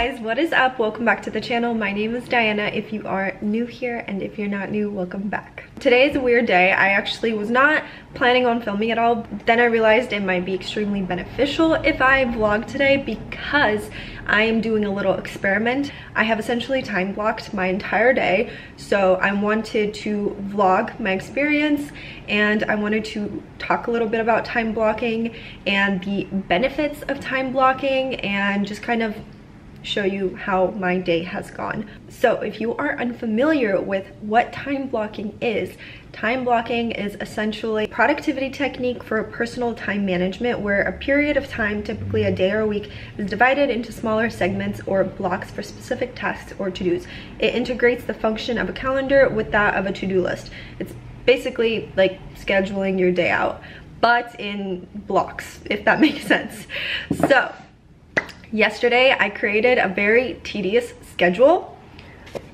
guys, what is up? Welcome back to the channel. My name is Diana if you are new here, and if you're not new, welcome back. Today is a weird day. I actually was not planning on filming at all. Then I realized it might be extremely beneficial if I vlog today because I am doing a little experiment. I have essentially time blocked my entire day, so I wanted to vlog my experience and I wanted to talk a little bit about time blocking and the benefits of time blocking and just kind of show you how my day has gone. So if you are unfamiliar with what time blocking is essentially a productivity technique for personal time management where a period of time, typically a day or a week, is divided into smaller segments or blocks for specific tasks or to-dos. It integrates the function of a calendar with that of a to-do list. It's basically like scheduling your day out, but in blocks, if that makes sense. So yesterday I created a very tedious schedule.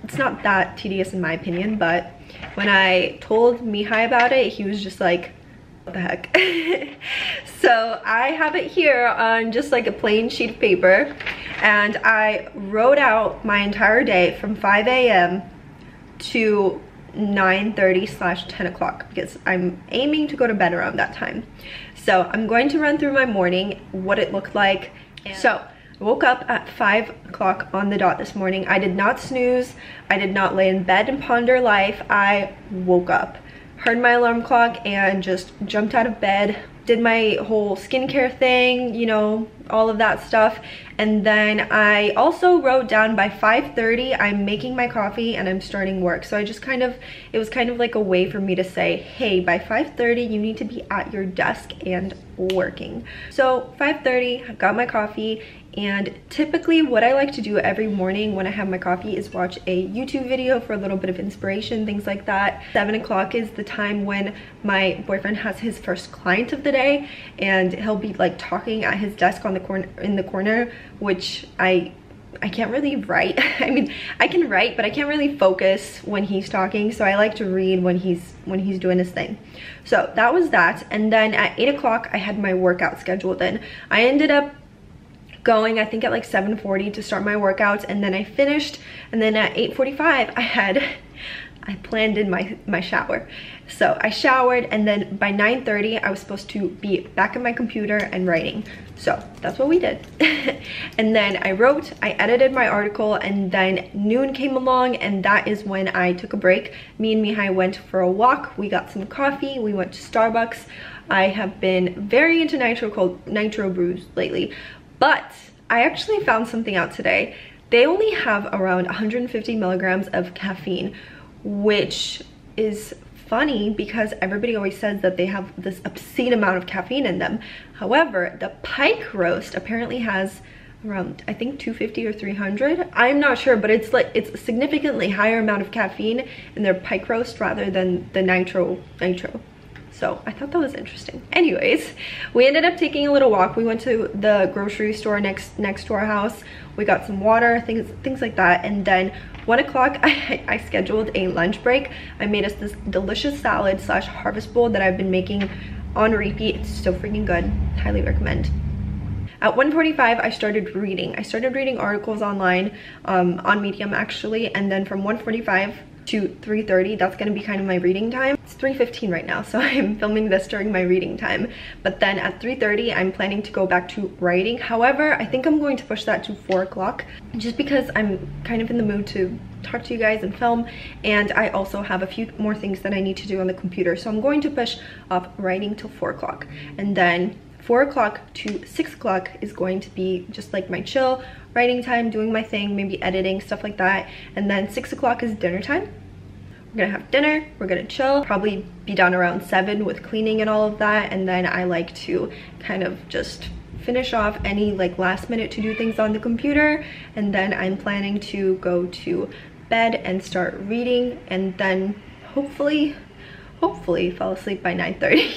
It's not that tedious in my opinion, but when I told Mihai about it, he was just like, what the heck? So I have it here on just like a plain sheet of paper, and I wrote out my entire day from 5 a.m. to 9:30/10 o'clock because I'm aiming to go to bed around that time. So I'm going to run through my morning, what it looked like. So I woke up at 5 o'clock on the dot this morning. I did not snooze. I did not lay in bed and ponder life. I woke up, heard my alarm clock, and just jumped out of bed, did my whole skincare thing, you know, all of that stuff. And then I also wrote down by 5:30 I'm making my coffee and I'm starting work. So I just it was kind of like a way for me to say, hey, by 5:30 you need to be at your desk and working. So 5:30 I got my coffee, and typically what I like to do every morning when I have my coffee is watch a YouTube video for a little bit of inspiration, things like that. 7 o'clock is the time when my boyfriend has his first client of the day, and he'll be like talking at his desk on the corner, which I can't really write. I mean, I can write, but I can't really focus when he's talking, so I like to read when he's doing his thing. So that was that. And then at 8 o'clock I had my workout scheduled in. I ended up going, I think, at like 7:40 to start my workouts, and then I finished, and then at 8:45 I planned in my shower. So I showered, and then by 9:30 I was supposed to be back at my computer and writing. So that's what we did. And then I edited my article, and then noon came along, and that is when I took a break. Me and Mihai went for a walk. We got some coffee. We went to Starbucks. I have been very into nitro brews lately, but I actually found something out today. They only have around 150 milligrams of caffeine, which is funny because everybody always says that they have this obscene amount of caffeine in them. However, the Pike Roast apparently has around, I think, 250 or 300. I'm not sure, but it's a significantly higher amount of caffeine in their Pike Roast rather than the nitro. So I thought that was interesting. Anyways, we ended up taking a little walk. We went to the grocery store next to our house. We got some water, things like that. And then 1 o'clock, I scheduled a lunch break. I made us this delicious salad / harvest bowl that I've been making on repeat. It's so freaking good. Highly recommend. At 1:45, I started reading. I started reading articles online, on Medium actually, and then from 1:45 to 3:30, that's gonna be kind of my reading time. It's 3:15 right now, so I'm filming this during my reading time. But then at 3:30, I'm planning to go back to writing. However, I think I'm going to push that to 4 o'clock just because I'm kind of in the mood to talk to you guys and film, and I also have a few more things that I need to do on the computer. So I'm going to push off writing till 4 o'clock, and then 4 o'clock to 6 o'clock is going to be just like my chill writing time, doing my thing, maybe editing, stuff like that. And then 6 o'clock is dinner time. We're gonna have dinner, we're gonna chill, probably be done around 7 with cleaning and all of that. And then I like to kind of just finish off any like last minute to do things on the computer. And then I'm planning to go to bed and start reading, and then hopefully fall asleep by 9:30.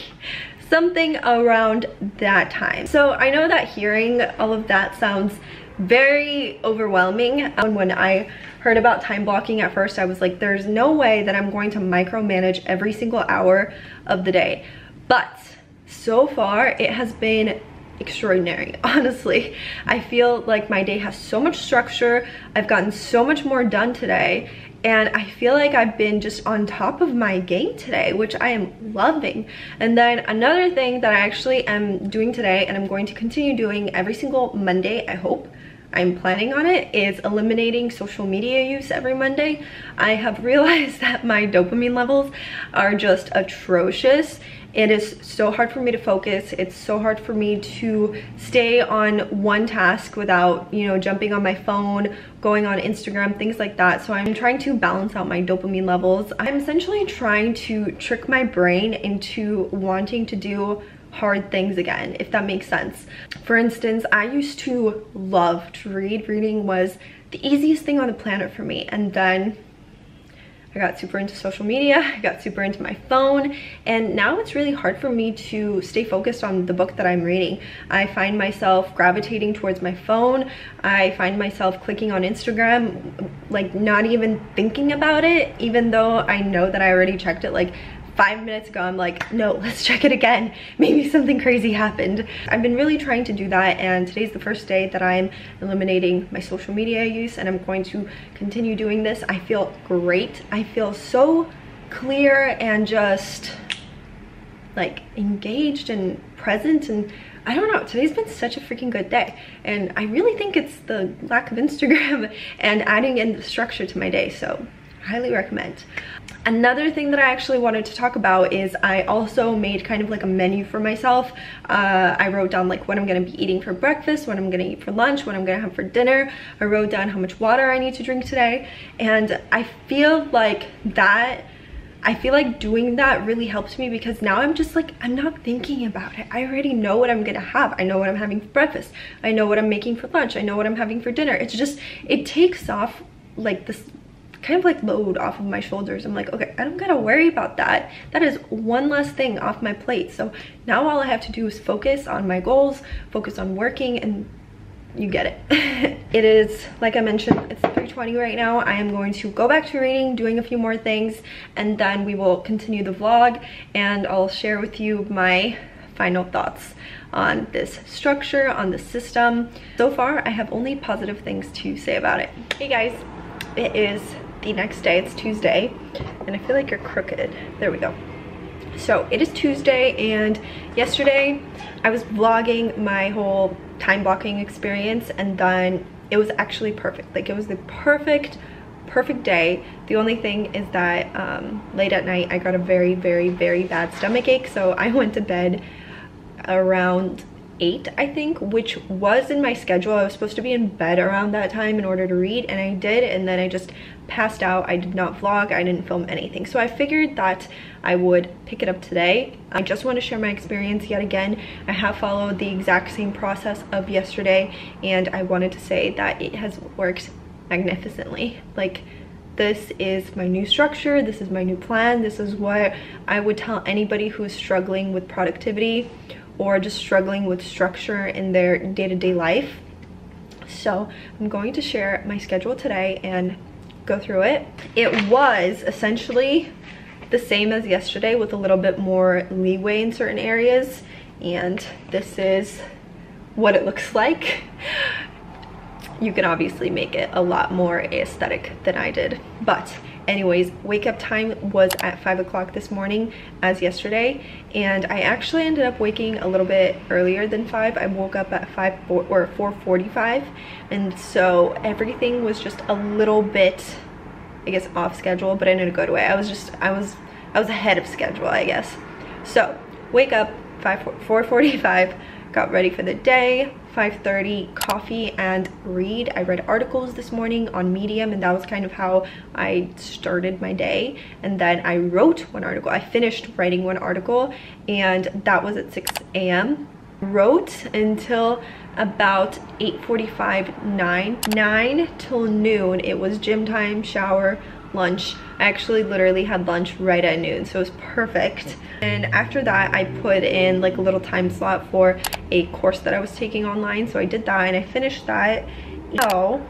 Something around that time. So I know that hearing all of that sounds very overwhelming. When I heard about time blocking at first, I was like, there's no way that I'm going to micromanage every single hour of the day. But so far it has been extraordinary. Honestly, I feel like my day has so much structure. I've gotten so much more done today, and I feel like I've been just on top of my game today, which I am loving. And then another thing that I actually am doing today, and I'm going to continue doing every single Monday, I hope, I'm planning on it, is eliminating social media use every Monday. I have realized that my dopamine levels are just atrocious. It is so hard for me to focus. It's so hard for me to stay on one task without, you know, jumping on my phone, going on Instagram, things like that. So I'm trying to balance out my dopamine levels. I'm essentially trying to trick my brain into wanting to do hard things again, if that makes sense. For instance, I used to love to read. Reading was the easiest thing on the planet for me, and then I got super into social media, I got super into my phone, and now it's really hard for me to stay focused on the book that I'm reading. I find myself gravitating towards my phone. I find myself clicking on Instagram, like not even thinking about it, even though I know that I already checked it like 5 minutes ago. I'm like, no, let's check it again. Maybe something crazy happened. I've been really trying to do that, and today's the first day that I'm eliminating my social media use, and I'm going to continue doing this. I feel great. I feel so clear and just like engaged and present, and I don't know, today's been such a freaking good day, and I really think it's the lack of Instagram and adding in the structure to my day, so highly recommend. Another thing that I actually wanted to talk about is I also made kind of like a menu for myself. I wrote down like what I'm gonna be eating for breakfast, what I'm gonna eat for lunch, what I'm gonna have for dinner. I wrote down how much water I need to drink today, and I feel like doing that really helps me, because now I'm just like, I'm not thinking about it. I already know what I'm gonna have. I know what I'm having for breakfast. I know what I'm making for lunch. I know what I'm having for dinner. It's just, it takes off like this kind of like load off of my shoulders. I'm like, okay, I don't gotta worry about that. That is one less thing off my plate. So now all I have to do is focus on my goals, focus on working, and you get it. It is, like I mentioned, it's 3:20 right now. I am going to go back to reading, doing a few more things, and then we will continue the vlog, and I'll share with you my final thoughts on this structure, on the system. So far, I have only positive things to say about it. Hey guys, it is the next day. It's Tuesday, and I feel like you're crooked. There we go. So it is Tuesday, and yesterday I was vlogging my whole time blocking experience, and then it was actually perfect. Like, it was the perfect day. The only thing is that late at night I got a very bad stomach ache, so I went to bed around 8, I think, which was in my schedule. I was supposed to be in bed around that time in order to read, and I did, and then I just passed out. I did not vlog, I didn't film anything, so I figured that I would pick it up today. I just want to share my experience yet again. I have followed the exact same process of yesterday, and I wanted to say that it has worked magnificently. Like, this is my new structure, this is my new plan, this is what I would tell anybody who's struggling with productivity or just struggling with structure in their day-to-day life. So I'm going to share my schedule today and go through it. It was essentially the same as yesterday with a little bit more leeway in certain areas, and this is what it looks like. You can obviously make it a lot more aesthetic than I did, but anyways, wake up time was at 5 o'clock this morning as yesterday, and I actually ended up waking a little bit earlier than 5. I woke up at 4:45, and so everything was just a little bit, I guess, off schedule, but in a good way. I was ahead of schedule, I guess. So wake up 4:45, got ready for the day. 5:30, coffee and read. I read articles this morning on Medium, and that was kind of how I started my day. And then I wrote one article. I finished writing one article, and that was at 6 a.m. Wrote until about 8:45, 9 till noon. It was gym time, shower, lunch. I actually literally had lunch right at noon, so it was perfect. And after that, I put in like a little time slot for a course that I was taking online, so I did that and I finished that. So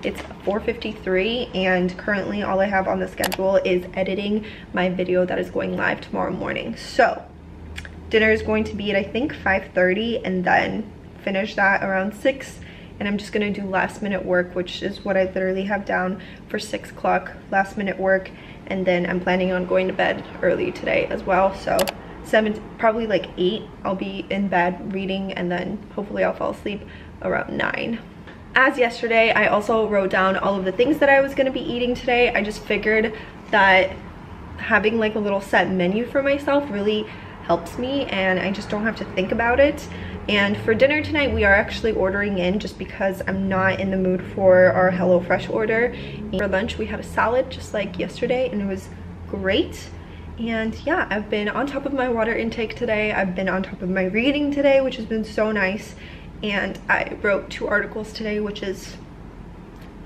it's 4:53, and currently all I have on the schedule is editing my video that is going live tomorrow morning. So Dinner is going to be at I think 5:30, and then finish that around 6. And I'm just gonna do last minute work, which is what I literally have down for 6 o'clock, last minute work. And then I'm planning on going to bed early today as well. So 7, probably like 8, I'll be in bed reading, and then hopefully I'll fall asleep around 9. As yesterday, I also wrote down all of the things that I was gonna be eating today. I just figured that having like a little set menu for myself really helps me, and I just don't have to think about it. And for dinner tonight, we are actually ordering in just because I'm not in the mood for our HelloFresh order. And for lunch, we had a salad just like yesterday, and it was great. And yeah, I've been on top of my water intake today. I've been on top of my reading today, which has been so nice. And I wrote 2 articles today, which is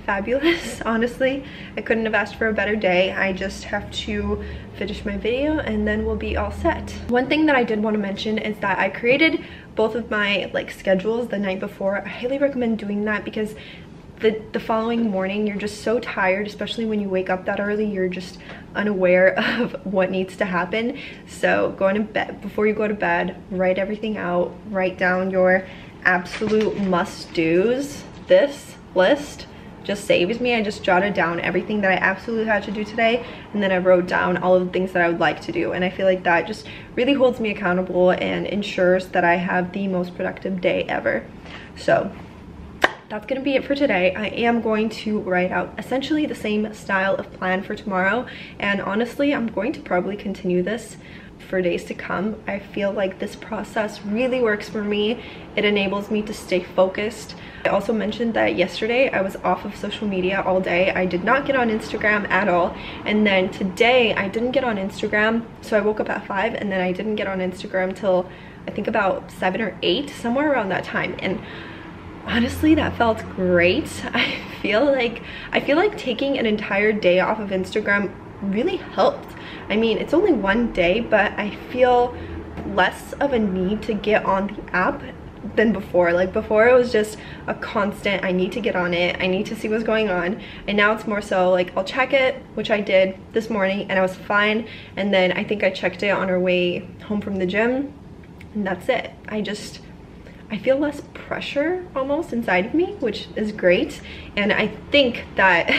fabulous. Honestly, I couldn't have asked for a better day. I just have to finish my video and then we'll be all set. One thing that I did want to mention is that I created both of my like schedules the night before. I highly recommend doing that because the following morning you're just so tired, especially when you wake up that early. You're just unaware of what needs to happen. So going to bed, before you go to bed, write everything out. Write down your absolute must-dos. This list just saves me. I just jotted down everything that I absolutely had to do today, and then I wrote down all of the things that I would like to do, and I feel like that just really holds me accountable and ensures that I have the most productive day ever. So that's gonna be it for today. I am going to write out essentially the same style of plan for tomorrow, and honestly I'm going to probably continue this for days to come. I feel like this process really works for me. It enables me to stay focused. I also mentioned that yesterday I was off of social media all day. I did not get on Instagram at all, and then today I didn't get on Instagram. So I woke up at 5 and then I didn't get on Instagram till I think about 7 or 8, somewhere around that time. And honestly, that felt great. I feel like taking an entire day off of Instagram really helped. I mean, it's only one day, but I feel less of a need to get on the app than before. Like before, it was just a constant, I need to get on it, I need to see what's going on. And now it's more so like I'll check it, which I did this morning, and I was fine. And then I think I checked it on our way home from the gym, and that's it. I feel less pressure almost inside of me, which is great. And I think that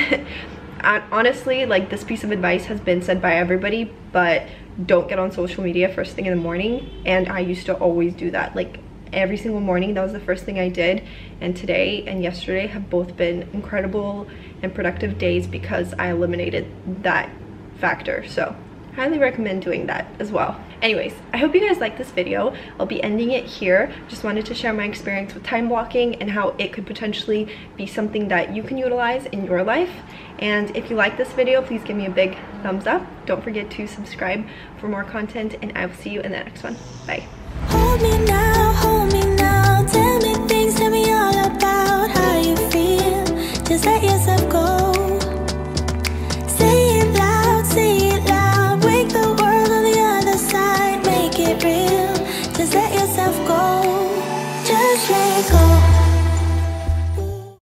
honestly, like, this piece of advice has been said by everybody, but don't get on social media first thing in the morning. And I used to always do that, like every single morning. That was the first thing I did. And today and yesterday have both been incredible and productive days because I eliminated that factor. So highly recommend doing that as well. Anyways, I hope you guys like this video. I'll be ending it here. Just wanted to share my experience with time blocking and how it could potentially be something that you can utilize in your life. And if you like this video, please give me a big thumbs up. Don't forget to subscribe for more content, and I will see you in the next one. Bye. Hold me now.